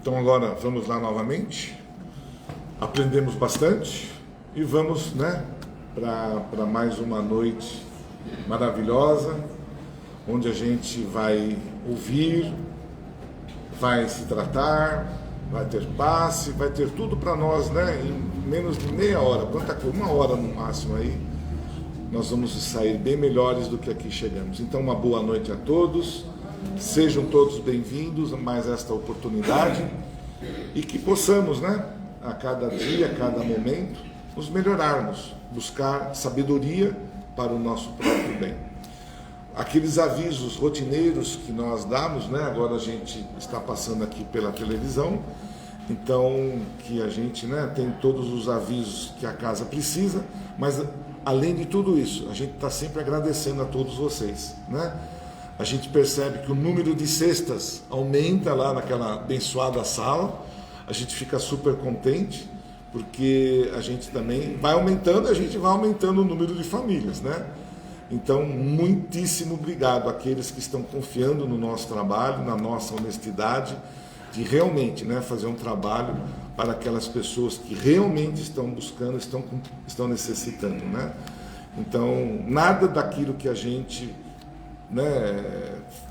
Então agora vamos lá novamente, aprendemos bastante e vamos, para mais uma noite maravilhosa, onde a gente vai ouvir, vai se tratar, vai ter passe, vai ter tudo para nós, em menos de meia hora, quanta coisa, 1 hora no máximo aí, nós vamos sair bem melhores do que aqui chegamos. Então uma boa noite a todos, sejam todos bem-vindos a mais esta oportunidade e que possamos, a cada dia, a cada momento, nos melhorarmos, buscar sabedoria para o nosso próprio bem. Aqueles avisos rotineiros que nós damos, agora a gente está passando aqui pela televisão, então que a gente tem todos os avisos que a casa precisa, mas além de tudo isso, a gente está sempre agradecendo a todos vocês, A gente percebe que o número de cestas aumenta lá naquela abençoada sala, a gente fica super contente, porque a gente também vai aumentando, a gente vai aumentando o número de famílias, Então, muitíssimo obrigado àqueles que estão confiando no nosso trabalho, na nossa honestidade, de realmente fazer um trabalho para aquelas pessoas que realmente estão buscando, estão necessitando. Então, nada daquilo que a gente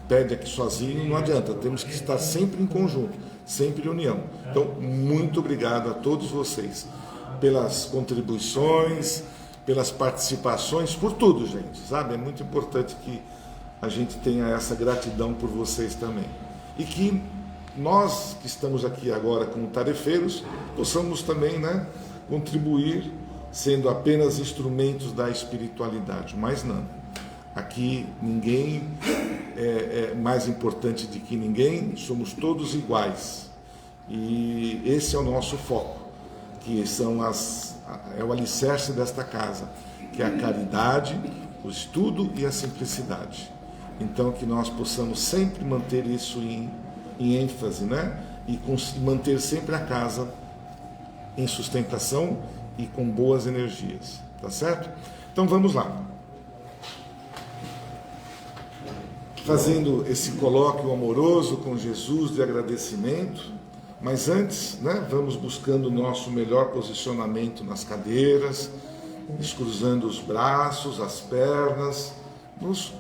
pede aqui sozinho não adianta, temos que estar sempre em conjunto, sempre em união. Então, muito obrigado a todos vocês pelas contribuições, pelas participações, por tudo, gente, sabe? É muito importante que a gente tenha essa gratidão por vocês também. E que nós que estamos aqui agora como tarefeiros, possamos também, contribuir sendo apenas instrumentos da espiritualidade, mas não. Aqui ninguém é mais importante do que ninguém, somos todos iguais. E esse é o nosso foco, que é o alicerce desta casa, que é a caridade, o estudo e a simplicidade. Então que nós possamos sempre manter isso em ênfase, e manter sempre a casa em sustentação e com boas energias, tá certo? Então vamos lá. Fazendo esse colóquio amoroso com Jesus de agradecimento, mas antes, vamos buscando o nosso melhor posicionamento nas cadeiras, descruzando os braços, as pernas, nos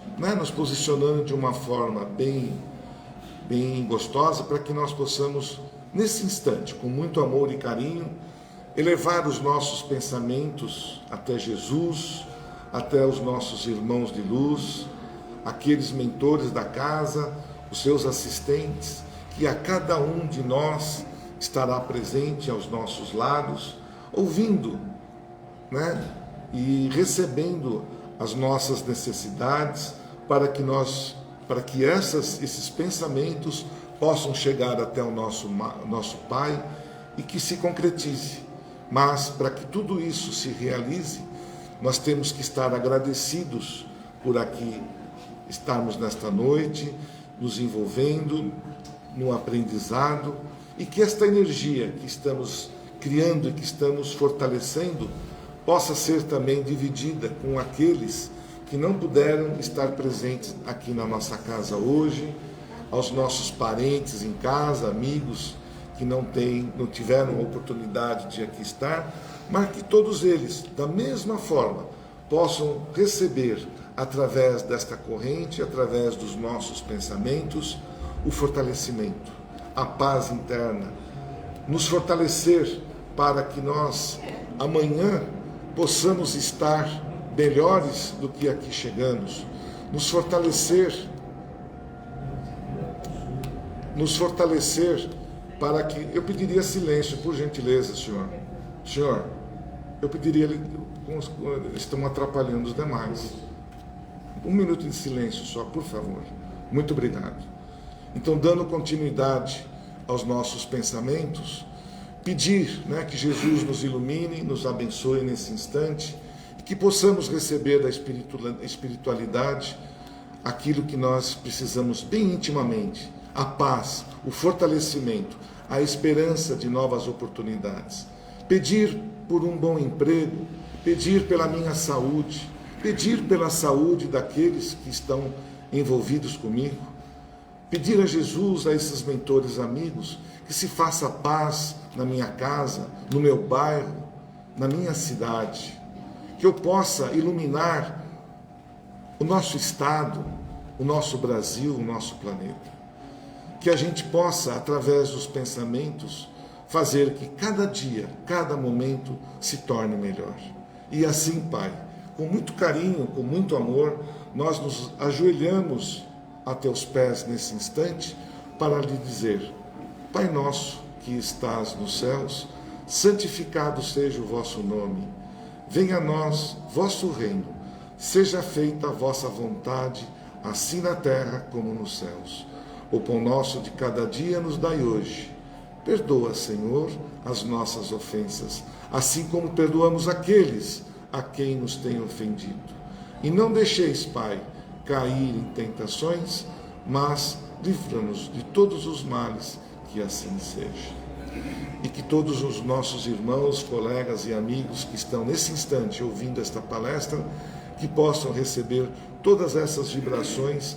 posicionando de uma forma bem gostosa, para que nós possamos, nesse instante, com muito amor e carinho, elevar os nossos pensamentos até Jesus, até os nossos irmãos de luz, aqueles mentores da casa, os seus assistentes, que a cada um de nós estará presente aos nossos lados, ouvindo, e recebendo as nossas necessidades, para que esses pensamentos possam chegar até o nosso Pai e que se concretize. Mas para que tudo isso se realize, nós temos que estar agradecidos por aqui estarmos nesta noite, nos envolvendo no aprendizado, e que esta energia que estamos criando e que estamos fortalecendo possa ser também dividida com aqueles que não puderam estar presentes aqui na nossa casa hoje, aos nossos parentes em casa, amigos que não tiveram a oportunidade de aqui estar, mas que todos eles, da mesma forma, possam receber através desta corrente, através dos nossos pensamentos, o fortalecimento, a paz interna, nos fortalecer para que nós amanhã possamos estar melhores do que aqui chegamos, nos fortalecer para que... Eu pediria silêncio, por gentileza, senhor, eu pediria, estão atrapalhando os demais. 1 minuto de silêncio só, por favor. Muito obrigado. Então, dando continuidade aos nossos pensamentos, pedir que Jesus nos ilumine, nos abençoe nesse instante, e que possamos receber da espiritualidade aquilo que nós precisamos bem intimamente, a paz, o fortalecimento, a esperança de novas oportunidades. Pedir por um bom emprego, pedir pela minha saúde, pedir pela saúde daqueles que estão envolvidos comigo, pedir a Jesus, a esses mentores amigos, que se faça paz na minha casa, no meu bairro, na minha cidade, que eu possa iluminar o nosso estado, o nosso Brasil, o nosso planeta. Que a gente possa, através dos pensamentos, fazer que cada dia, cada momento se torne melhor. E assim, Pai, com muito carinho, com muito amor, nós nos ajoelhamos a teus pés nesse instante para lhe dizer: Pai nosso que estás nos céus, santificado seja o vosso nome. Venha a nós vosso reino. Seja feita a vossa vontade, assim na terra como nos céus. O pão nosso de cada dia nos dai hoje. Perdoa, Senhor, as nossas ofensas, assim como perdoamos aqueles a quem nos têm ofendido. E não deixeis, Pai, cair em tentações, mas livra-nos de todos os males, que assim seja. E que todos os nossos irmãos, colegas e amigos que estão nesse instante ouvindo esta palestra, que possam receber todas essas vibrações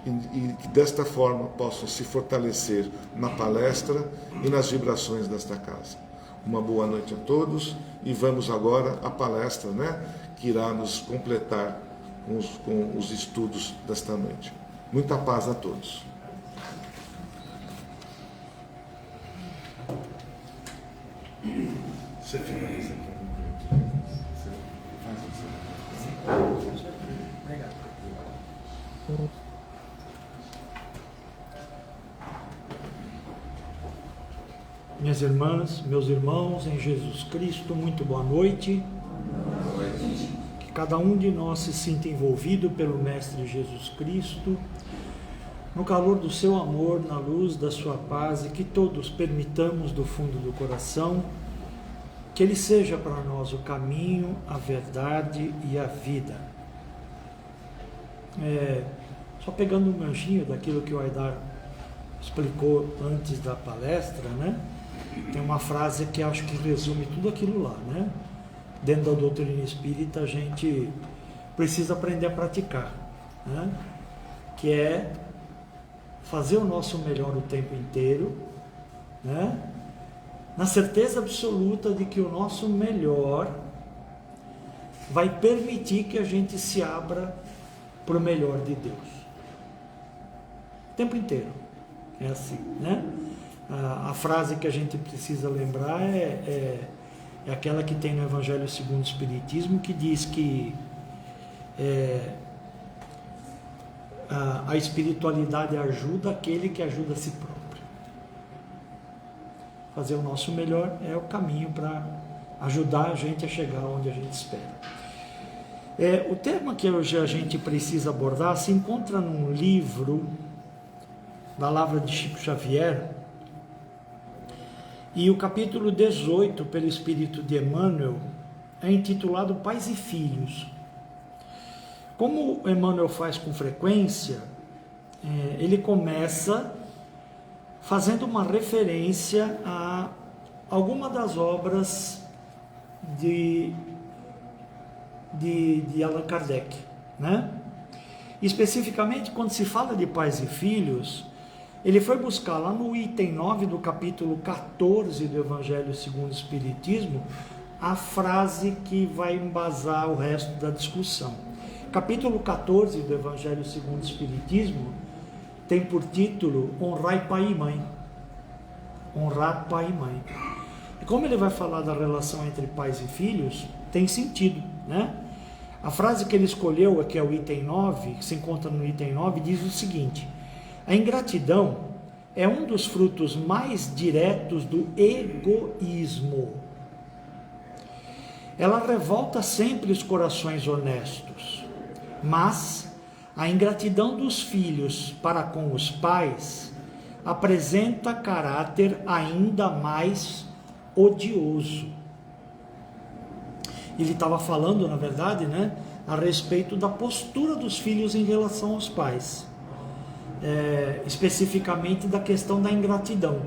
e que desta forma possam se fortalecer na palestra e nas vibrações desta casa. Uma boa noite a todos e vamos agora à palestra, que irá nos completar com os estudos desta noite. Muita paz a todos. Você finaliza aqui. Obrigado. Minhas irmãs, meus irmãos, em Jesus Cristo, muito boa noite. Boa noite. Que cada um de nós se sinta envolvido pelo Mestre Jesus Cristo, no calor do seu amor, na luz da sua paz, e que todos permitamos do fundo do coração que Ele seja para nós o caminho, a verdade e a vida. Só pegando um ganchinho daquilo que o Aidar explicou antes da palestra, tem uma frase que acho que resume tudo aquilo lá, Dentro da doutrina espírita a gente precisa aprender a praticar, que é fazer o nosso melhor o tempo inteiro, na certeza absoluta de que o nosso melhor vai permitir que a gente se abra para o melhor de Deus. O tempo inteiro. É assim, A frase que a gente precisa lembrar é aquela que tem no Evangelho segundo o Espiritismo, que diz que a espiritualidade ajuda aquele que ajuda a si próprio. Fazer o nosso melhor é o caminho para ajudar a gente a chegar onde a gente espera. O tema que hoje a gente precisa abordar se encontra num livro da Lavra de Chico Xavier, e o capítulo 18, pelo Espírito de Emmanuel, é intitulado Pais e Filhos. Como Emmanuel faz com frequência, ele começa fazendo uma referência a alguma das obras de Allan Kardec, Especificamente, quando se fala de pais e filhos, ele foi buscar lá no item 9 do capítulo 14 do Evangelho segundo o Espiritismo a frase que vai embasar o resto da discussão. Capítulo 14 do Evangelho segundo o Espiritismo tem por título Honrai pai e mãe. Honrar pai e mãe. E como ele vai falar da relação entre pais e filhos, tem sentido, A frase que ele escolheu, que é o item 9, que se encontra no item 9, diz o seguinte: a ingratidão é um dos frutos mais diretos do egoísmo. Ela revolta sempre os corações honestos, mas a ingratidão dos filhos para com os pais apresenta caráter ainda mais odioso. Ele estava falando, na verdade, a respeito da postura dos filhos em relação aos pais. Especificamente da questão da ingratidão.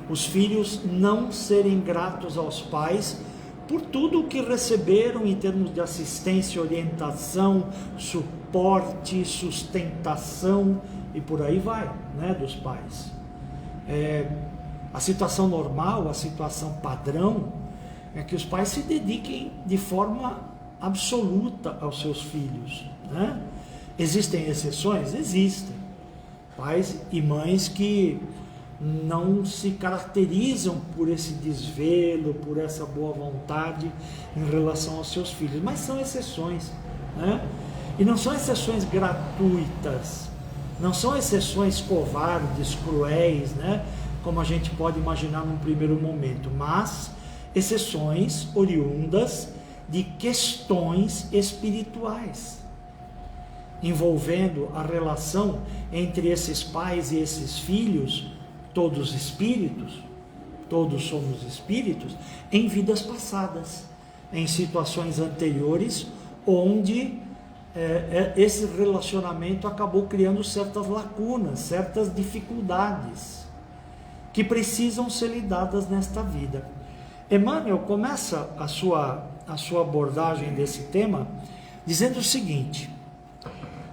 Os filhos não serem gratos aos pais por tudo o que receberam em termos de assistência, orientação, suporte, sustentação e por aí vai, dos pais. A situação normal, a situação padrão, é que os pais se dediquem de forma absoluta aos seus filhos, né? Existem exceções? Existem. Pais e mães que não se caracterizam por esse desvelo, por essa boa vontade em relação aos seus filhos, mas são exceções, né? E não são exceções gratuitas, não são exceções covardes, cruéis, né? Como a gente pode imaginar num primeiro momento, mas exceções oriundas de questões espirituais, envolvendo a relação entre esses pais e esses filhos, todos espíritos, todos somos espíritos, em vidas passadas, em situações anteriores, onde esse relacionamento acabou criando certas lacunas, certas dificuldades, que precisam ser lidadas nesta vida. Emmanuel começa a sua abordagem desse tema dizendo o seguinte: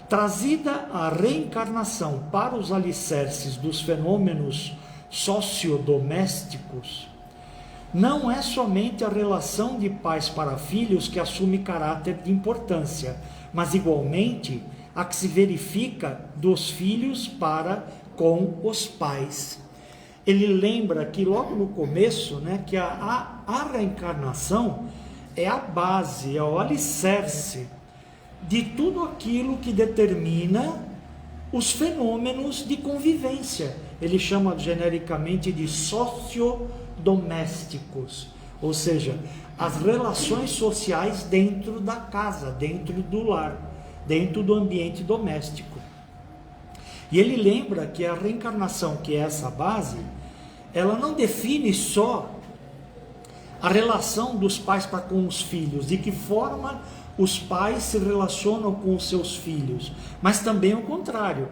trazida a reencarnação para os alicerces dos fenômenos sociodomésticos, não é somente a relação de pais para filhos que assume caráter de importância, mas igualmente a que se verifica dos filhos para com os pais. Ele lembra que logo no começo, né, que a reencarnação é a base, é o alicerce de tudo aquilo que determina os fenômenos de convivência. Ele chama genericamente de sociodomésticos, ou seja, as relações sociais dentro da casa, dentro do lar, dentro do ambiente doméstico. E ele lembra que a reencarnação, que é essa base, ela não define só a relação dos pais para com os filhos, de que forma os pais se relacionam com os seus filhos, mas também o contrário,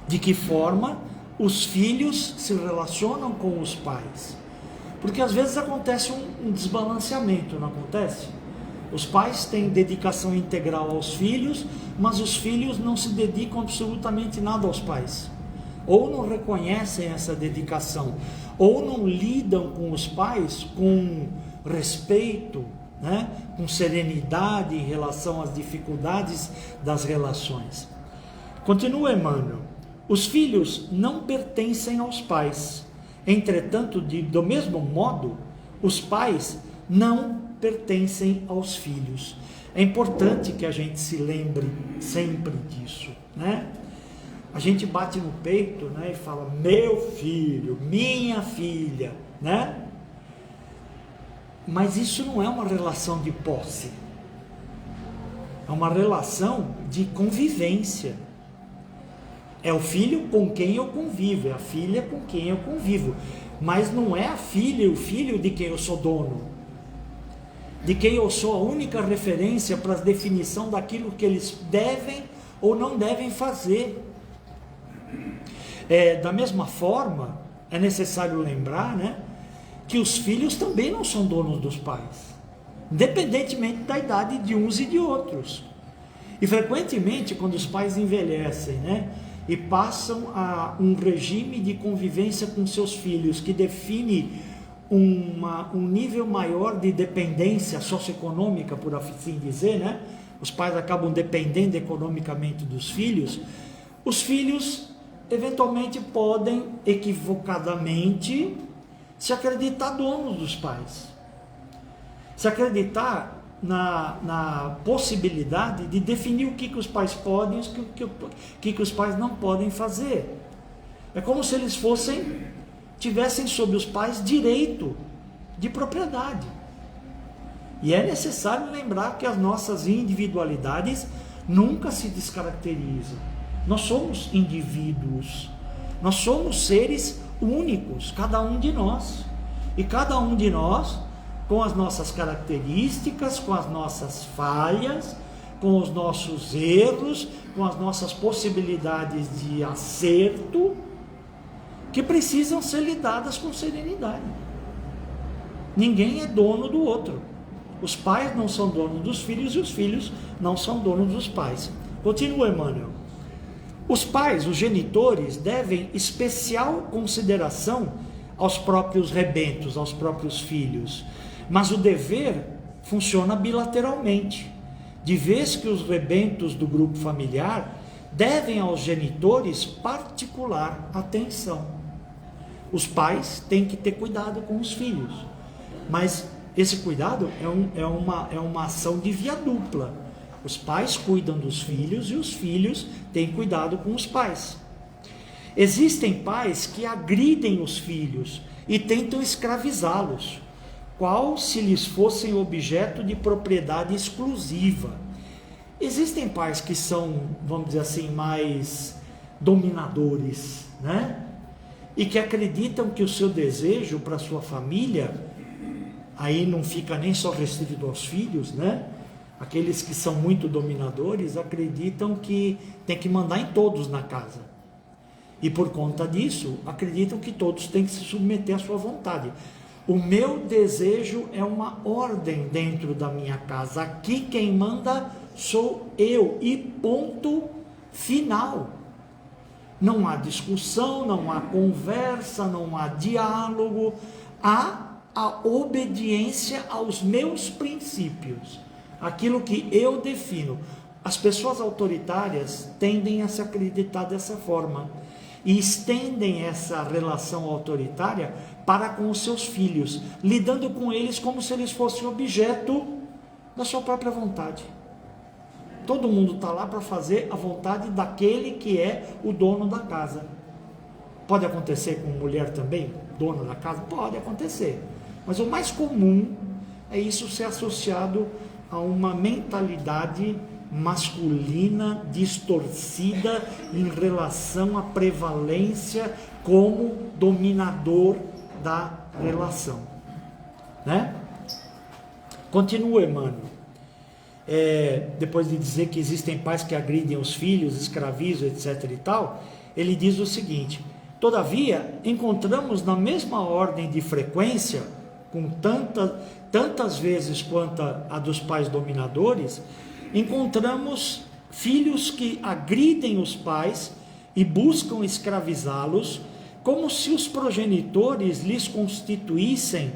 de que forma os filhos se relacionam com os pais. Porque às vezes acontece um desbalanceamento, não acontece? Os pais têm dedicação integral aos filhos, mas os filhos não se dedicam absolutamente nada aos pais, ou não reconhecem essa dedicação, ou não lidam com os pais com respeito, né? Com serenidade em relação às dificuldades das relações. Continua Emmanuel: os filhos não pertencem aos pais, entretanto, do mesmo modo, os pais não pertencem aos filhos. É importante que a gente se lembre sempre disso, né? A gente bate no peito, né, e fala meu filho, minha filha, né? Mas isso não é uma relação de posse, é uma relação de convivência. É o filho com quem eu convivo, é a filha com quem eu convivo, mas não é a filha e o filho de quem eu sou dono, de quem eu sou a única referência para a definição daquilo que eles devem ou não devem fazer. Da mesma forma, é necessário lembrar, né, que os filhos também não são donos dos pais, independentemente da idade de uns e de outros. E frequentemente, quando os pais envelhecem, né, e passam a um regime de convivência com seus filhos, que define um nível maior de dependência socioeconômica, por assim dizer, né? Os pais acabam dependendo economicamente dos filhos. Os filhos eventualmente podem equivocadamente se acreditar donos dos pais, se acreditar na possibilidade de definir o que os pais podem e o que os pais não podem fazer. É como se eles tivessem sobre os pais direito de propriedade. E é necessário lembrar que as nossas individualidades nunca se descaracterizam. Nós somos indivíduos, nós somos seres únicos, cada um de nós. E cada um de nós, com as nossas características, com as nossas falhas, com os nossos erros, com as nossas possibilidades de acerto, que precisam ser lidadas com serenidade. Ninguém é dono do outro. Os pais não são donos dos filhos e os filhos não são donos dos pais. Continua Emmanuel. Os pais, os genitores, devem especial consideração aos próprios rebentos, aos próprios filhos. Mas o dever funciona bilateralmente, de vez que os rebentos do grupo familiar devem aos genitores particular atenção. Os pais têm que ter cuidado com os filhos, mas esse cuidado é uma ação de via dupla. Os pais cuidam dos filhos e os filhos têm cuidado com os pais. Existem pais que agridem os filhos e tentam escravizá-los, qual se lhes fossem objeto de propriedade exclusiva. Existem pais que são, vamos dizer assim, mais dominadores, né? E que acreditam que o seu desejo para a sua família, aí não fica nem só restrito aos filhos, né? Aqueles que são muito dominadores acreditam que tem que mandar em todos na casa. E por conta disso, acreditam que todos têm que se submeter à sua vontade. O meu desejo é uma ordem dentro da minha casa. Aqui quem manda sou eu. E ponto final. Não há discussão, não há conversa, não há diálogo. Há a obediência aos meus princípios. Aquilo que eu defino. As pessoas autoritárias tendem a se acreditar dessa forma. E estendem essa relação autoritária para com os seus filhos, lidando com eles como se eles fossem objeto da sua própria vontade. Todo mundo está lá para fazer a vontade daquele que é o dono da casa. Pode acontecer com mulher também, dona da casa? Pode acontecer. Mas o mais comum é isso ser associado a uma mentalidade masculina distorcida em relação à prevalência como dominador da relação, né? Continua Emmanuel, depois de dizer que existem pais que agridem os filhos, escravizam, etc e tal, ele diz o seguinte: todavia encontramos na mesma ordem de frequência, com tantas vezes quanto a dos pais dominadores, encontramos filhos que agridem os pais e buscam escravizá-los, como se os progenitores lhes constituíssem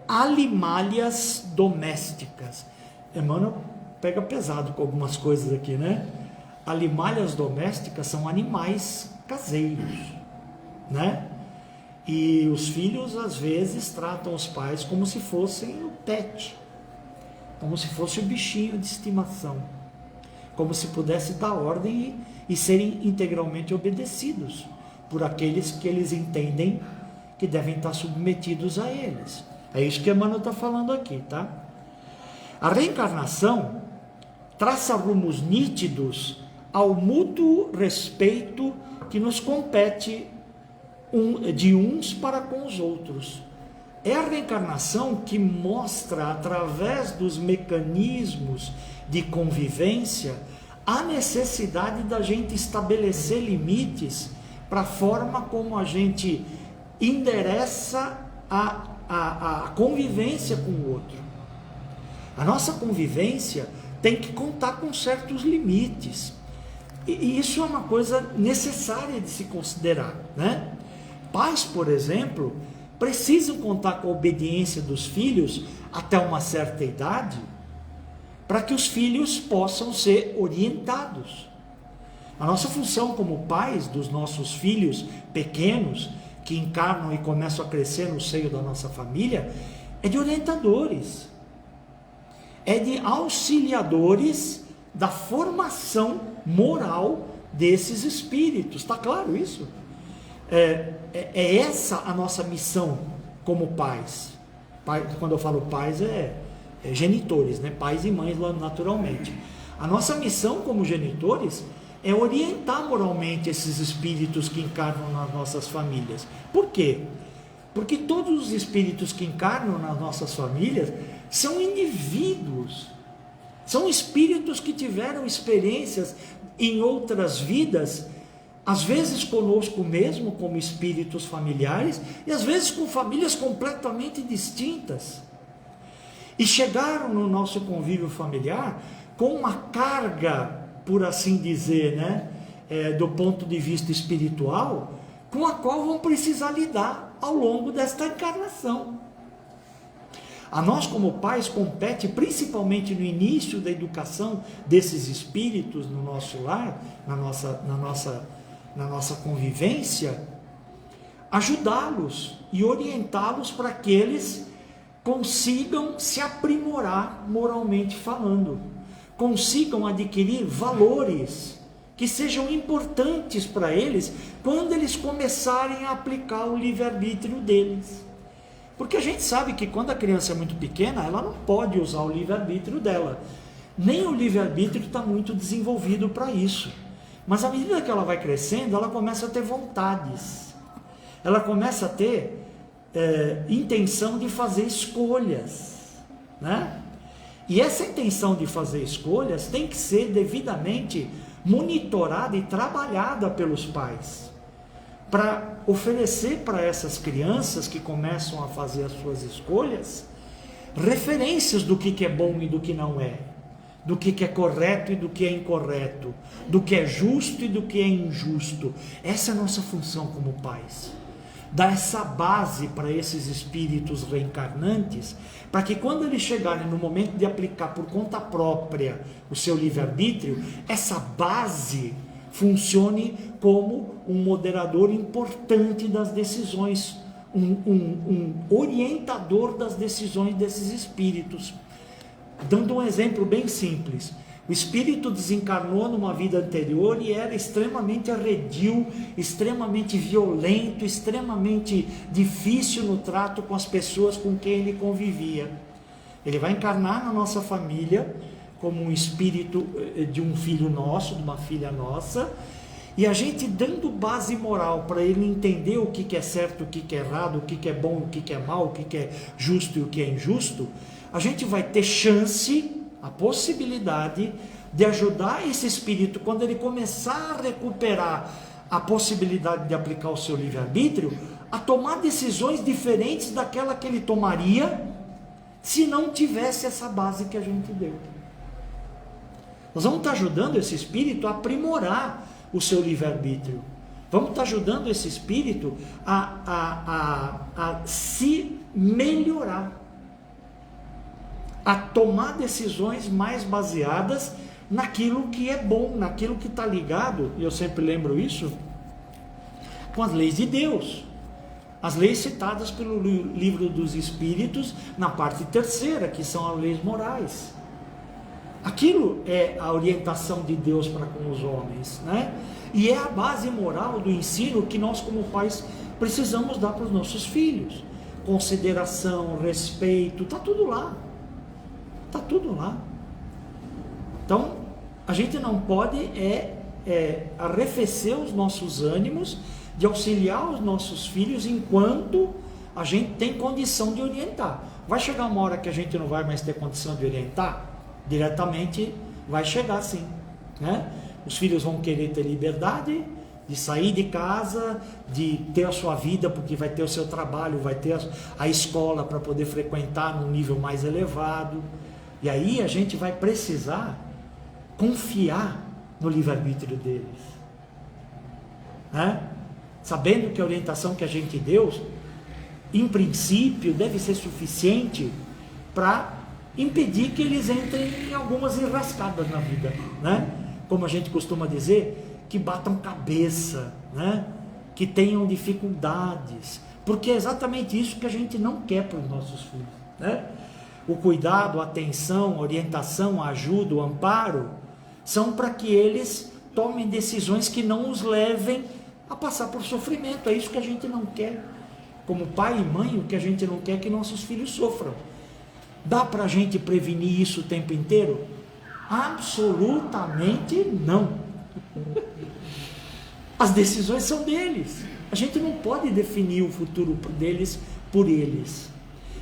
alimálias domésticas. Emmanuel pega pesado com algumas coisas aqui, né? Alimálias domésticas são animais caseiros, né? E os filhos às vezes tratam os pais como se fossem o pet, como se fosse o bichinho de estimação, como se pudesse dar ordem e serem integralmente obedecidos por aqueles que eles entendem que devem estar submetidos a eles. É isso que Emmanuel está falando aqui, tá? A reencarnação traça rumos nítidos ao mútuo respeito que nos compete de uns para com os outros. É a reencarnação que mostra, através dos mecanismos de convivência, a necessidade da gente estabelecer limites para a forma como a gente endereça a convivência com o outro. A nossa convivência tem que contar com certos limites. E isso é uma coisa necessária de se considerar, né? Pais, por exemplo, precisam contar com a obediência dos filhos até uma certa idade, para que os filhos possam ser orientados. A nossa função como pais dos nossos filhos pequenos, que encarnam e começam a crescer no seio da nossa família, é de orientadores, é de auxiliadores da formação moral desses espíritos. Está claro isso? É essa a nossa missão como pais. Quando eu falo pais, genitores, né? Pais e mães, naturalmente. A nossa missão como genitores é orientar moralmente esses espíritos que encarnam nas nossas famílias. Por quê? Porque todos os espíritos que encarnam nas nossas famílias são indivíduos, são espíritos que tiveram experiências em outras vidas, às vezes conosco mesmo, como espíritos familiares, e às vezes com famílias completamente distintas. E chegaram no nosso convívio familiar com uma carga, por assim dizer, né, do ponto de vista espiritual, com a qual vão precisar lidar. ao longo desta encarnação. A nós, como pais, compete, principalmente no início da educação desses espíritos no nosso lar, na nossa convivência, ajudá-los e orientá-los para que eles consigam se aprimorar moralmente falando, consigam adquirir valores que sejam importantes para eles quando eles começarem a aplicar o livre-arbítrio deles. Porque a gente sabe que quando a criança é muito pequena, ela não pode usar o livre-arbítrio dela. Nem o livre-arbítrio está muito desenvolvido para isso. Mas à medida que ela vai crescendo, ela começa a ter vontades. Ela começa a ter intenção de fazer escolhas, né? E essa intenção de fazer escolhas tem que ser devidamente monitorada e trabalhada pelos pais, para oferecer para essas crianças que começam a fazer as suas escolhas, referências do que é bom e do que não é, do que é correto e do que é incorreto, do que é justo e do que é injusto. Essa é a nossa função como pais. Dar essa base para esses espíritos reencarnantes, para que quando eles chegarem no momento de aplicar por conta própria o seu livre-arbítrio, essa base funcione como um moderador importante das decisões, um orientador das decisões desses espíritos. Dando um exemplo bem simples, o espírito desencarnou numa vida anterior e era extremamente arredio, extremamente violento, extremamente difícil no trato com as pessoas com quem ele convivia. Ele vai encarnar na nossa família como um espírito de um filho nosso, de uma filha nossa, e a gente dando base moral para ele entender o que é certo, o que é errado, o que é bom, o que é mal, o que é justo e o que é injusto, a gente vai ter chance, a possibilidade de ajudar esse espírito, quando ele começar a recuperar a possibilidade de aplicar o seu livre-arbítrio, a tomar decisões diferentes daquela que ele tomaria se não tivesse essa base que a gente deu. Nós vamos estar ajudando esse espírito a aprimorar o seu livre-arbítrio. Vamos estar ajudando esse espírito a se melhorar, a tomar decisões mais baseadas naquilo que é bom, naquilo que está ligado, e eu sempre lembro isso, com as leis de Deus. As leis citadas pelo Livro dos Espíritos, na parte 3ª, que são as leis morais. Aquilo é a orientação de Deus para com os homens, né? E é a base moral do ensino que nós, como pais, precisamos dar para os nossos filhos. Consideração, respeito, está tudo lá. Está tudo lá. Então, a gente não pode arrefecer os nossos ânimos de auxiliar os nossos filhos enquanto a gente tem condição de orientar. Vai chegar uma hora que a gente não vai mais ter condição de orientar? Diretamente vai chegar sim, né? Os filhos vão querer ter liberdade de sair de casa, de ter a sua vida, porque vai ter o seu trabalho, vai ter a escola para poder frequentar num nível mais elevado. E aí a gente vai precisar confiar no livre-arbítrio deles, né? Sabendo que a orientação que a gente deu, em princípio, deve ser suficiente para impedir que eles entrem em algumas enrascadas na vida, né? Como a gente costuma dizer, que batam cabeça, né? Que tenham dificuldades, porque é exatamente isso que a gente não quer para os nossos filhos, né? O cuidado, a atenção, a orientação, a ajuda, o amparo, são para que eles tomem decisões que não os levem a passar por sofrimento. É isso que a gente não quer. Como pai e mãe, o que a gente não quer é que nossos filhos sofram. Dá para a gente prevenir isso o tempo inteiro? Absolutamente não. As decisões são deles. A gente não pode definir o futuro deles por eles.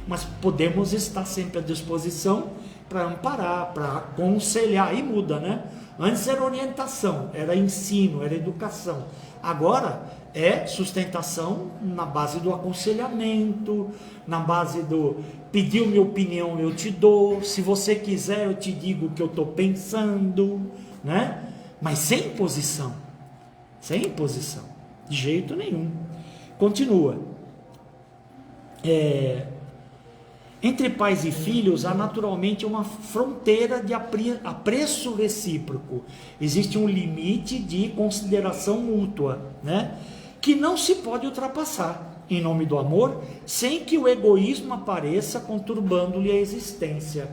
Mas podemos estar sempre à disposição para amparar, para aconselhar. Aí muda, né? Antes era orientação, era ensino, era educação. Agora é sustentação na base do aconselhamento, na base do pediu minha opinião, eu te dou, se você quiser eu te digo o que eu estou pensando, né? Mas sem imposição, de jeito nenhum. Continua. Entre pais e filhos há naturalmente uma fronteira de apreço recíproco. Existe um limite de consideração mútua, né? Que não se pode ultrapassar em nome do amor, sem que o egoísmo apareça conturbando-lhe a existência.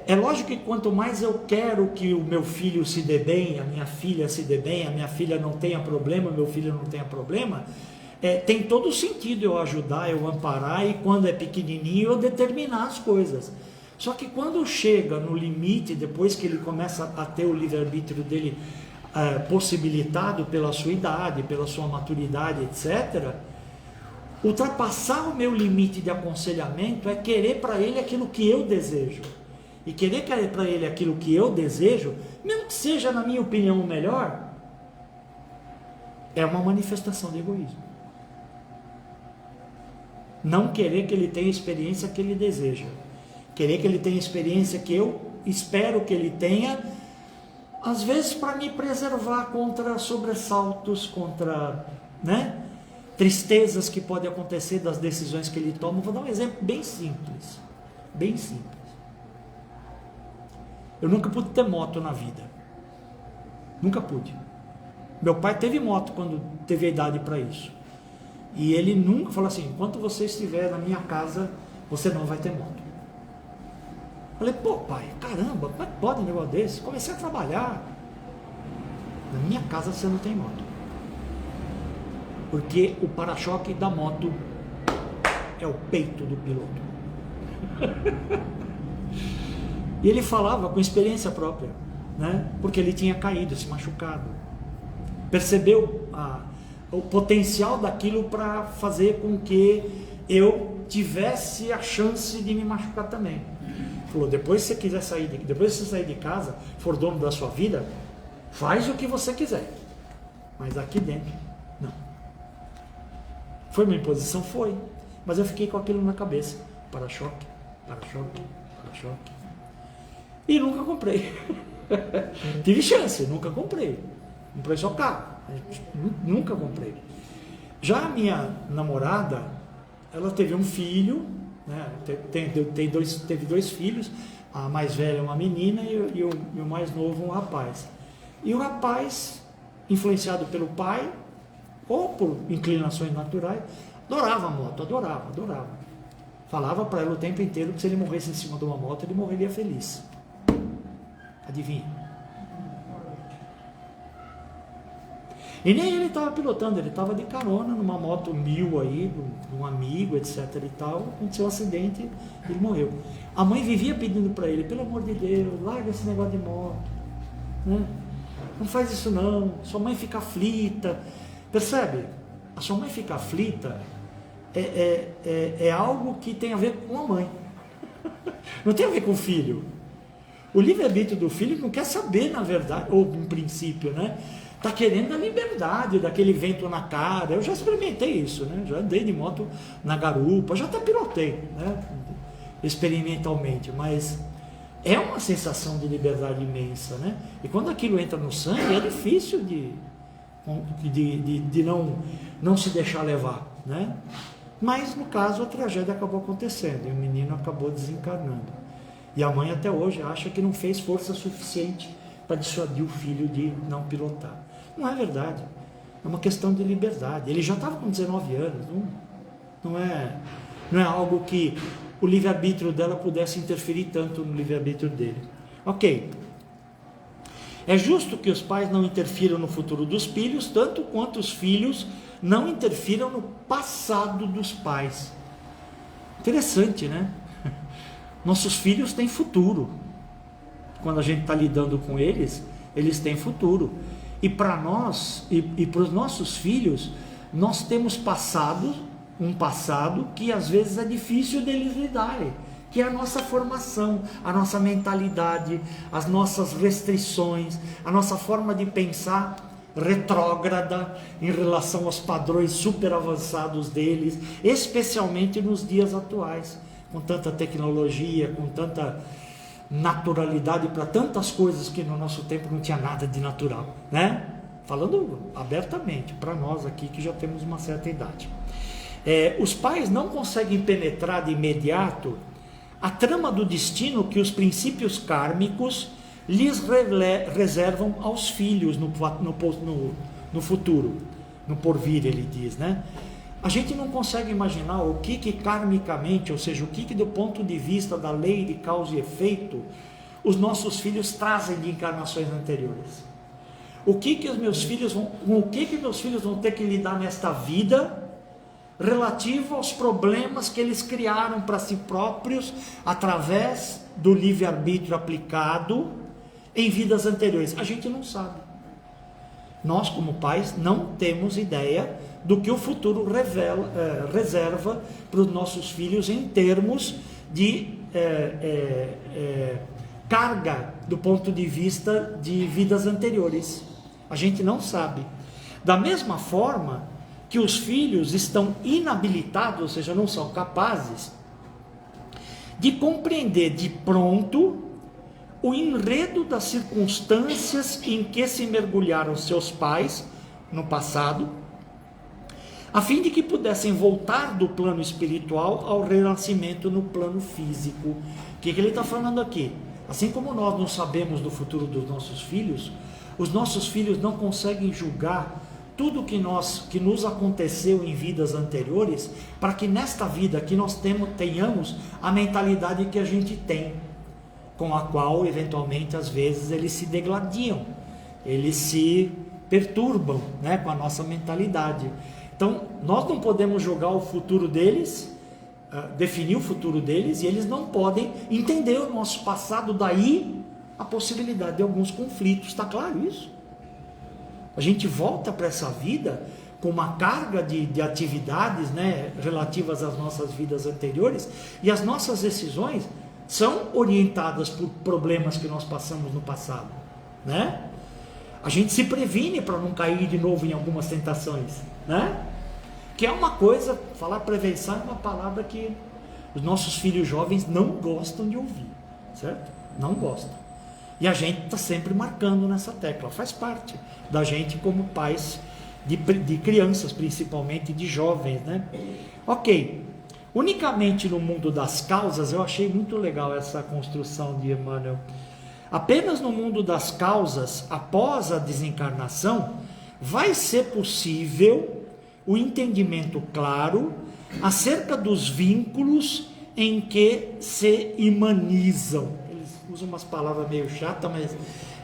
É lógico que quanto mais eu quero que o meu filho se dê bem, a minha filha se dê bem, a minha filha não tenha problema, meu filho não tenha problema, tem todo o sentido eu ajudar, eu amparar, e quando é pequenininho eu determinar as coisas. Só que quando chega no limite, depois que ele começa a ter o livre-arbítrio dele possibilitado pela sua idade, pela sua maturidade, etc., ultrapassar o meu limite de aconselhamento é querer para ele aquilo que eu desejo. E querer para ele aquilo que eu desejo, mesmo que seja, na minha opinião, o melhor, é uma manifestação de egoísmo. Não querer que ele tenha a experiência que ele deseja. Querer que ele tenha a experiência que eu espero que ele tenha, às vezes para me preservar contra sobressaltos, contra, né, tristezas que podem acontecer das decisões que ele toma. Vou dar um exemplo bem simples. Bem simples. Eu nunca pude ter moto na vida. Nunca pude. Meu pai teve moto quando teve a idade para isso. E ele nunca falou assim: enquanto você estiver na minha casa, você não vai ter moto. Falei: pô, pai, caramba, como é que pode um negócio desse? Comecei a trabalhar. Na minha casa você não tem moto. Porque o para-choque da moto é o peito do piloto. E ele falava com experiência própria, né? Porque ele tinha caído, se machucado. Percebeu o potencial daquilo para fazer com que eu tivesse a chance de me machucar também. Falou: depois que você quiser sair depois que você sair de casa, for dono da sua vida, faz o que você quiser. Mas aqui dentro, não. Foi uma imposição? Foi. Mas eu fiquei com aquilo na cabeça. Para-choque, para-choque, para-choque. E nunca comprei. Tive chance, nunca comprei. Comprei só carro. Nunca comprei. Já a minha namorada, ela teve um filho, né? Teve dois filhos. A mais velha é uma menina e o mais novo um rapaz. E o rapaz, influenciado pelo pai, ou por inclinações naturais, adorava a moto, adorava. Falava para ela o tempo inteiro que se ele morresse em cima de uma moto, ele morreria feliz. Adivinha? E nem ele estava pilotando, ele estava de carona numa moto 1000 aí, de um amigo, etc e tal. Aconteceu um acidente, ele morreu. A mãe vivia pedindo para ele: pelo amor de Deus, larga esse negócio de moto, né? Não faz isso não, sua mãe fica aflita. Percebe? A sua mãe fica aflita é algo que tem a ver com a mãe. Não tem a ver com o filho. O livre-arbítrio do filho não quer saber, na verdade, ou em princípio, né? Está querendo a liberdade daquele vento na cara. Eu já experimentei isso, né? Já andei de moto na garupa, já até pilotei, né? Experimentalmente, mas é uma sensação de liberdade imensa, né? E quando aquilo entra no sangue, é difícil de não se deixar levar, né? Mas no caso a tragédia acabou acontecendo e o menino acabou desencarnando. E a mãe até hoje acha que não fez força suficiente para dissuadir o filho de não pilotar. Não é verdade. É uma questão de liberdade. Ele já estava com 19 anos. Não é algo que o livre-arbítrio dela pudesse interferir tanto no livre-arbítrio dele. Ok. É justo que os pais não interfiram no futuro dos filhos, tanto quanto os filhos não interfiram no passado dos pais. Interessante, né? Nossos filhos têm futuro. Quando a gente está lidando com eles, eles têm futuro. E para nós, e para os nossos filhos, nós temos um passado que às vezes é difícil deles lidarem, que é a nossa formação, a nossa mentalidade, as nossas restrições, a nossa forma de pensar retrógrada em relação aos padrões super avançados deles, especialmente nos dias atuais, com tanta tecnologia, com tanta naturalidade para tantas coisas que no nosso tempo não tinha nada de natural, né? Falando abertamente para nós aqui que já temos uma certa idade. Os pais não conseguem penetrar de imediato a trama do destino que os princípios kármicos lhes reservam aos filhos no futuro, no porvir, ele diz, né? A gente não consegue imaginar o que karmicamente, ou seja, o que do ponto de vista da lei de causa e efeito, os nossos filhos trazem de encarnações anteriores. Com o que meus filhos vão ter que lidar nesta vida, relativo aos problemas que eles criaram para si próprios, através do livre-arbítrio aplicado em vidas anteriores. A gente não sabe. Nós, como pais, não temos ideia do que o futuro reserva para os nossos filhos em termos de carga do ponto de vista de vidas anteriores. A gente não sabe. Da mesma forma que os filhos estão inabilitados, ou seja, não são capazes de compreender de pronto o enredo das circunstâncias em que se mergulharam seus pais no passado, a fim de que pudessem voltar do plano espiritual ao renascimento no plano físico. O que ele está falando aqui? Assim como nós não sabemos do futuro dos nossos filhos, os nossos filhos não conseguem julgar tudo que nos aconteceu em vidas anteriores, para que nesta vida que nós tenhamos a mentalidade que a gente tem, com a qual eventualmente às vezes eles se degladiam, eles se perturbam, né, com a nossa mentalidade. Então nós não podemos julgar o futuro deles, definir o futuro deles, e eles não podem entender o nosso passado, daí a possibilidade de alguns conflitos. Está claro isso? A gente volta para essa vida com uma carga de atividades, né, relativas às nossas vidas anteriores, e as nossas decisões são orientadas por problemas que nós passamos no passado, né? A gente se previne para não cair de novo em algumas tentações, né? Que é uma coisa, falar prevenção é uma palavra que os nossos filhos jovens não gostam de ouvir, certo? Não gostam. E a gente está sempre marcando nessa tecla, faz parte da gente como pais de crianças, principalmente de jovens, né? Ok, unicamente no mundo das causas, eu achei muito legal essa construção de Emmanuel. Apenas no mundo das causas, após a desencarnação, vai ser possível o entendimento claro acerca dos vínculos em que se imanizam. Eles usam umas palavras meio chatas, mas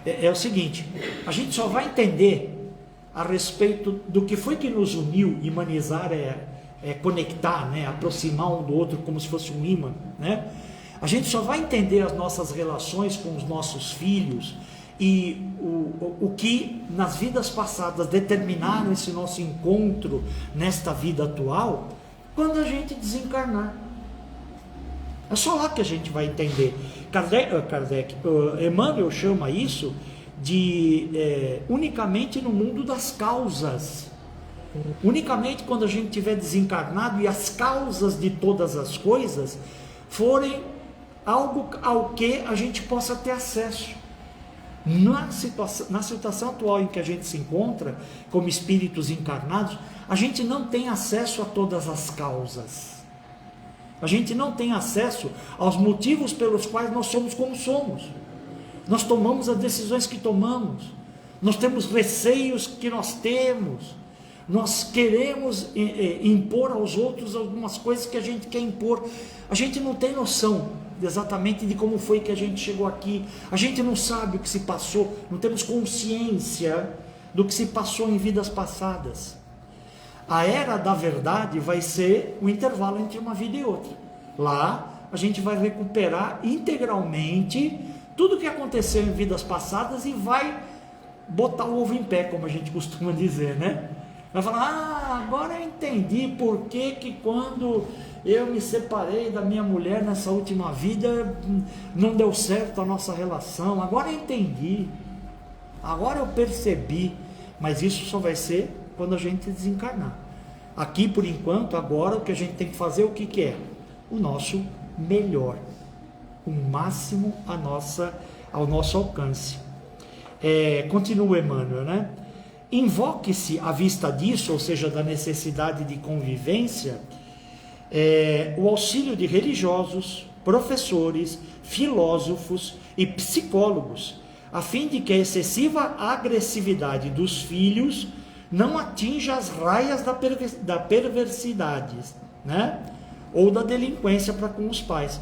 é o seguinte: a gente só vai entender a respeito do que foi que nos uniu. Imanizar é conectar, né? Aproximar um do outro como se fosse um ímã, né? A gente só vai entender as nossas relações com os nossos filhos e o que nas vidas passadas determinaram esse nosso encontro nesta vida atual, quando a gente desencarnar. É só lá que a gente vai entender. Emmanuel chama isso de unicamente no mundo das causas. Unicamente quando a gente estiver desencarnado e as causas de todas as coisas forem algo ao que a gente possa ter acesso. Na situação atual em que a gente se encontra, como espíritos encarnados, a gente não tem acesso a todas as causas. A gente não tem acesso aos motivos pelos quais nós somos como somos. Nós tomamos as decisões que tomamos. Nós temos receios que nós temos. Nós queremos impor aos outros algumas coisas que a gente quer impor. A gente não tem noção exatamente de como foi que a gente chegou aqui. A gente não sabe o que se passou, não temos consciência do que se passou em vidas passadas. A era da verdade vai ser o intervalo entre uma vida e outra. Lá a gente vai recuperar integralmente tudo o que aconteceu em vidas passadas e vai botar o ovo em pé, como a gente costuma dizer, né? Vai falar: agora eu entendi por que quando eu me separei da minha mulher nessa última vida, não deu certo a nossa relação. Agora eu entendi, agora eu percebi. Mas isso só vai ser quando a gente desencarnar. Aqui, por enquanto, agora o que a gente tem que fazer, o que é? O nosso melhor, o máximo ao nosso alcance. Continua Emmanuel, né? invoque-se à vista disso, ou seja, da necessidade de convivência, o auxílio de religiosos, professores, filósofos e psicólogos, a fim de que a excessiva agressividade dos filhos não atinja as raias da perversidade, né? Ou da delinquência para com os pais.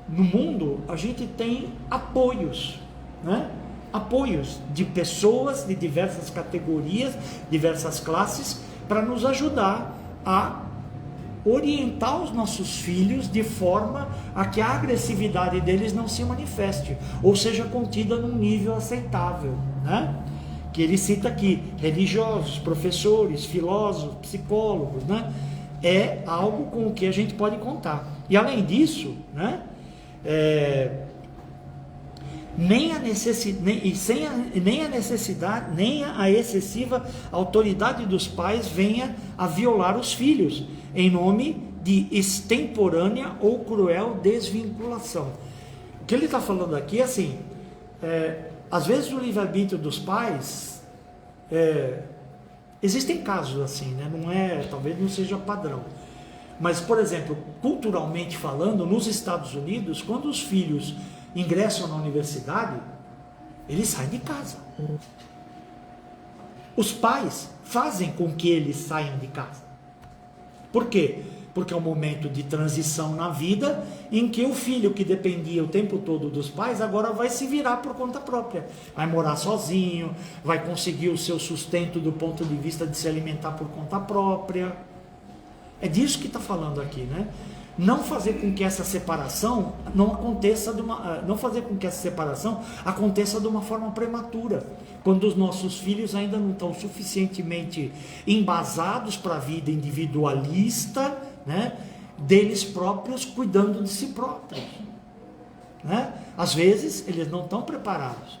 No mundo, a gente tem apoios, né? Apoios de pessoas de diversas categorias, diversas classes, para nos ajudar a orientar os nossos filhos de forma a que a agressividade deles não se manifeste, ou seja contida num nível aceitável, né? Que ele cita aqui, religiosos, professores, filósofos, psicólogos, né? É algo com o que a gente pode contar. E além disso, né? Nem a excessiva autoridade dos pais venha a violar os filhos, em nome de extemporânea ou cruel desvinculação. O que ele está falando aqui é assim, às vezes o livre-arbítrio dos pais, existem casos assim, né? Talvez não seja padrão, mas, por exemplo, culturalmente falando, nos Estados Unidos, quando os filhos ingressam na universidade, eles saem de casa. Os pais fazem com que eles saiam de casa. Por quê? Porque é um momento de transição na vida em que o filho que dependia o tempo todo dos pais agora vai se virar por conta própria. Vai morar sozinho, vai conseguir o seu sustento do ponto de vista de se alimentar por conta própria. É disso que está falando aqui, né? Não fazer com que essa separação aconteça de uma forma prematura, quando os nossos filhos ainda não estão suficientemente embasados para a vida individualista, né, deles próprios, cuidando de si próprios, né? Às vezes eles não estão preparados,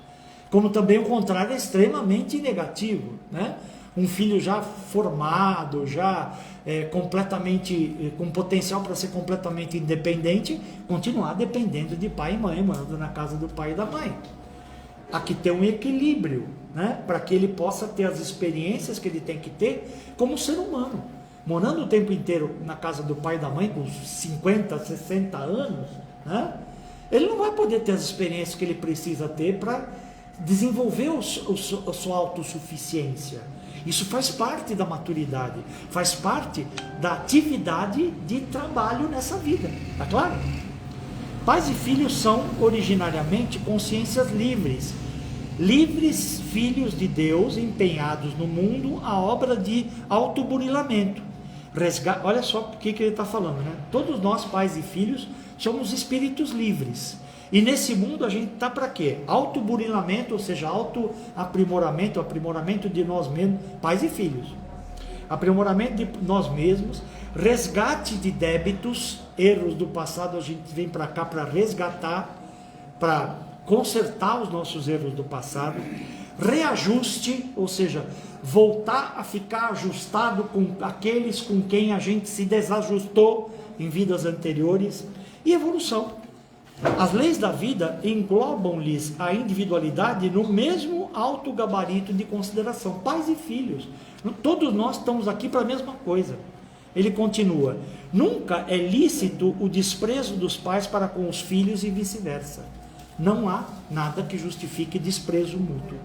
como também o contrário é extremamente negativo, né? Um filho já formado, já completamente com potencial para ser completamente independente, continuar dependendo de pai e mãe, morando na casa do pai e da mãe. Aqui tem um equilíbrio, né? Para que ele possa ter as experiências que ele tem que ter como ser humano. Morando o tempo inteiro na casa do pai e da mãe, com 50, 60 anos, né? Ele não vai poder ter as experiências que ele precisa ter para desenvolver a sua autossuficiência. Isso faz parte da maturidade, faz parte da atividade de trabalho nessa vida, tá claro? Pais e filhos são originariamente consciências livres, livres filhos de Deus empenhados no mundo a obra de autoburilamento. Olha só o que ele está falando, né? Todos nós, pais e filhos, somos espíritos livres. E nesse mundo a gente está para quê? Autoburilamento, ou seja, autoaprimoramento, aprimoramento de nós mesmos, pais e filhos. Aprimoramento de nós mesmos, resgate de débitos, erros do passado, a gente vem para cá para resgatar, para consertar os nossos erros do passado. Reajuste, ou seja, voltar a ficar ajustado com aqueles com quem a gente se desajustou em vidas anteriores. E evolução. As leis da vida englobam-lhes a individualidade no mesmo alto gabarito de consideração. Pais e filhos, todos nós estamos aqui para a mesma coisa. Ele continua: nunca é lícito o desprezo dos pais para com os filhos e vice-versa. Não há nada que justifique desprezo mútuo.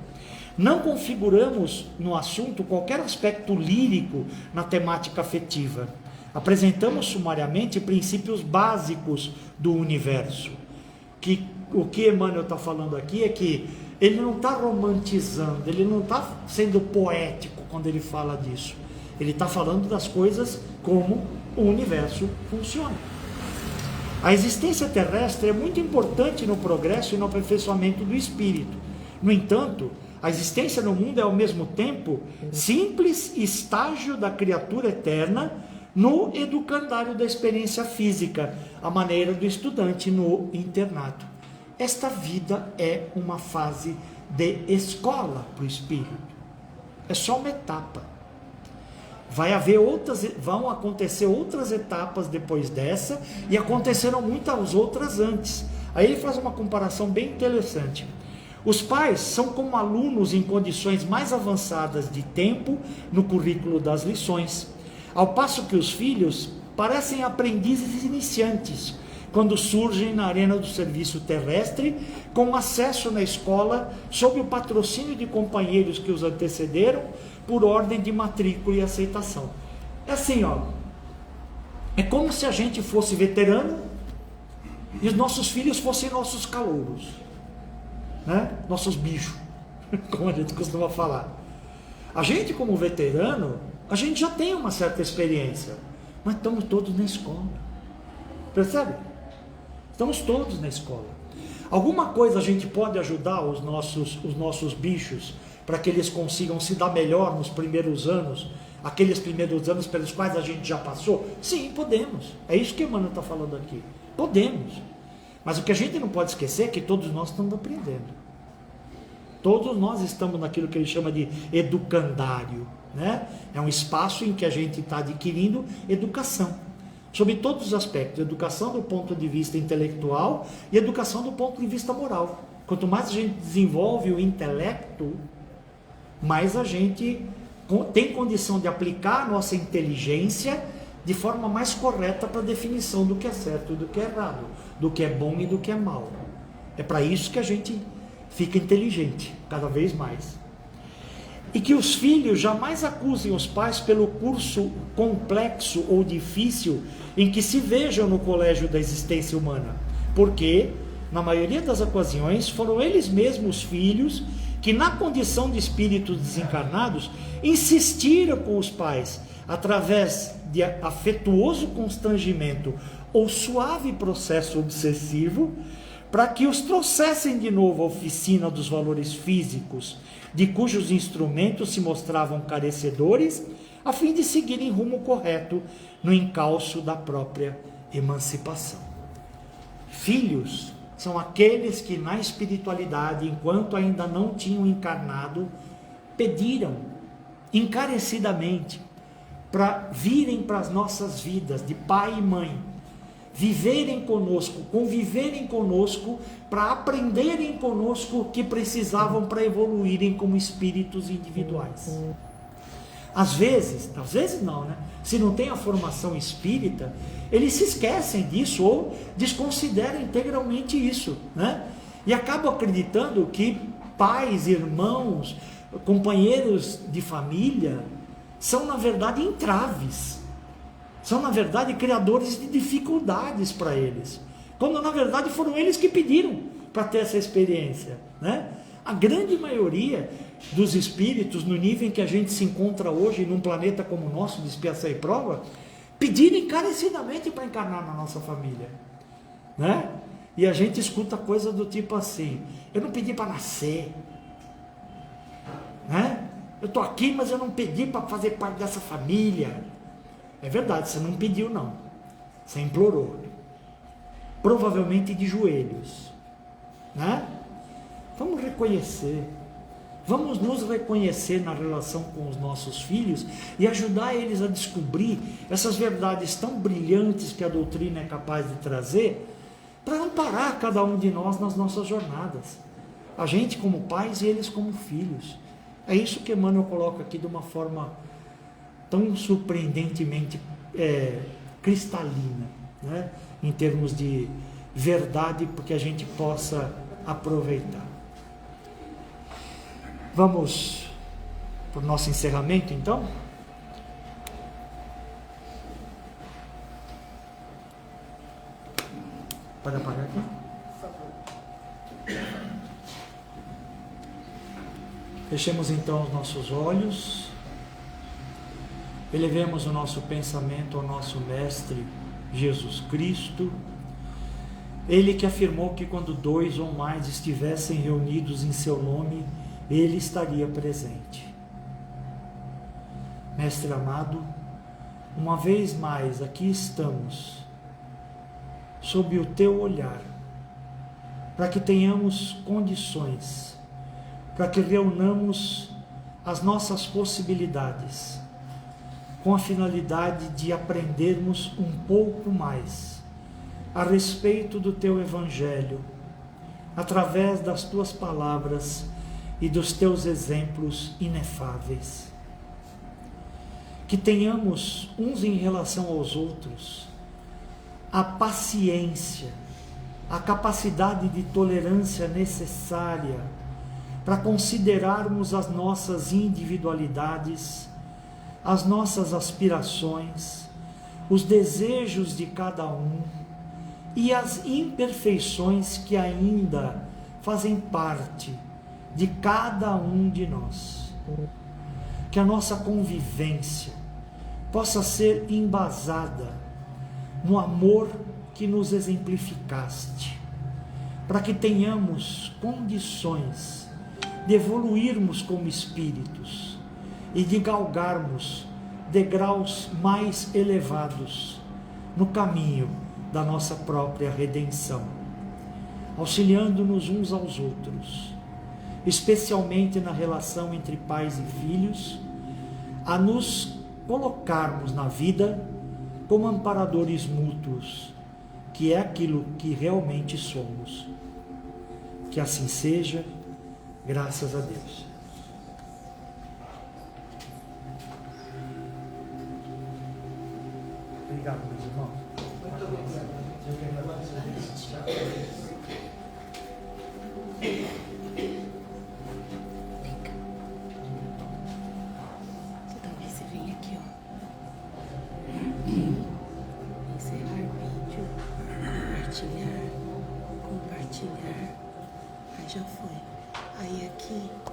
Não configuramos no assunto qualquer aspecto lírico na temática afetiva. Apresentamos sumariamente princípios básicos do universo. O que Emmanuel está falando aqui é que ele não está romantizando, ele não está sendo poético quando ele fala disso. Ele está falando das coisas como o universo funciona. A existência terrestre é muito importante no progresso e no aperfeiçoamento do espírito. No entanto, a existência no mundo é ao mesmo tempo simples estágio da criatura eterna no educandário da experiência física, a maneira do estudante no internato. Esta vida é uma fase de escola para o espírito. É só uma etapa. Vão acontecer outras etapas depois dessa, e aconteceram muitas outras antes. Aí ele faz uma comparação bem interessante. Os pais são como alunos em condições mais avançadas de tempo no currículo das lições, ao passo que os filhos parecem aprendizes iniciantes, quando surgem na arena do serviço terrestre, com acesso na escola sob o patrocínio de companheiros que os antecederam, por ordem de matrícula e aceitação. É assim, ó, é como se a gente fosse veterano e os nossos filhos fossem nossos calouros, né? Nossos bichos, como a gente costuma falar. A gente, como veterano, a gente já tem uma certa experiência, mas estamos todos na escola, percebe? Estamos todos na escola. Alguma coisa a gente pode ajudar os nossos bichos para que eles consigam se dar melhor nos primeiros anos, aqueles primeiros anos pelos quais a gente já passou? Sim, podemos. É isso que Emmanuel está falando aqui. Podemos. Mas o que a gente não pode esquecer é que todos nós estamos aprendendo. Todos nós estamos naquilo que ele chama de educandário, né? É um espaço em que a gente está adquirindo educação, sob todos os aspectos, educação do ponto de vista intelectual e educação do ponto de vista moral. Quanto mais a gente desenvolve o intelecto, mais a gente tem condição de aplicar a nossa inteligência de forma mais correta para a definição do que é certo e do que é errado, do que é bom e do que é mal. É para isso que a gente fica inteligente, cada vez mais. E que os filhos jamais acusem os pais pelo curso complexo ou difícil em que se vejam no colégio da existência humana, porque, na maioria das ocasiões, foram eles mesmos filhos que, na condição de espíritos desencarnados, insistiram com os pais, através de afetuoso constrangimento ou suave processo obsessivo, para que os trouxessem de novo à oficina dos valores físicos, de cujos instrumentos se mostravam carecedores, a fim de seguirem rumo correto no encalço da própria emancipação. Filhos são aqueles que na espiritualidade, enquanto ainda não tinham encarnado, pediram encarecidamente para virem para as nossas vidas de pai e mãe, viverem conosco, conviverem conosco, para aprenderem conosco o que precisavam para evoluírem como espíritos individuais. Às vezes não, né? Se não tem a formação espírita, eles se esquecem disso ou desconsideram integralmente isso, né? E acabam acreditando que pais, irmãos, companheiros de família são, na verdade, entraves. São, na verdade, criadores de dificuldades para eles. Quando, na verdade, foram eles que pediram para ter essa experiência, né? A grande maioria dos espíritos, no nível em que a gente se encontra hoje, num planeta como o nosso, de expiação e prova, pediram encarecidamente para encarnar na nossa família, né? E a gente escuta coisa do tipo assim: eu não pedi para nascer, né? Eu estou aqui, mas eu não pedi para fazer parte dessa família. É verdade, você não pediu não, você implorou, provavelmente de joelhos, né? Vamos reconhecer, vamos nos reconhecer na relação com os nossos filhos e ajudar eles a descobrir essas verdades tão brilhantes que a doutrina é capaz de trazer, para amparar cada um de nós nas nossas jornadas, a gente como pais e eles como filhos. É isso que Emmanuel coloca aqui de uma forma tão surpreendentemente cristalina, né? Em termos de verdade, porque a gente possa aproveitar. Vamos para o nosso encerramento, então? Pode apagar aqui? Fechemos então os nossos olhos, elevemos o nosso pensamento ao nosso Mestre Jesus Cristo, Ele que afirmou que quando 2 ou mais estivessem reunidos em seu nome, Ele estaria presente. Mestre amado, uma vez mais aqui estamos, sob o teu olhar, para que tenhamos condições, para que reunamos as nossas possibilidades, com a finalidade de aprendermos um pouco mais a respeito do teu Evangelho, através das tuas palavras e dos teus exemplos inefáveis. Que tenhamos uns em relação aos outros a paciência, a capacidade de tolerância necessária para considerarmos as nossas individualidades, as nossas aspirações, os desejos de cada um e as imperfeições que ainda fazem parte de cada um de nós. Que a nossa convivência possa ser embasada no amor que nos exemplificaste, para que tenhamos condições de evoluirmos como espíritos e de galgarmos degraus mais elevados no caminho da nossa própria redenção, auxiliando-nos uns aos outros, especialmente na relação entre pais e filhos, a nos colocarmos na vida como amparadores mútuos, que é aquilo que realmente somos. Que assim seja, graças a Deus. Obrigado, meus irmãos. Muito obrigado. Talvez você venha aqui, ó. Encerrar vídeo, compartilhar. Aí já foi. Aí aqui.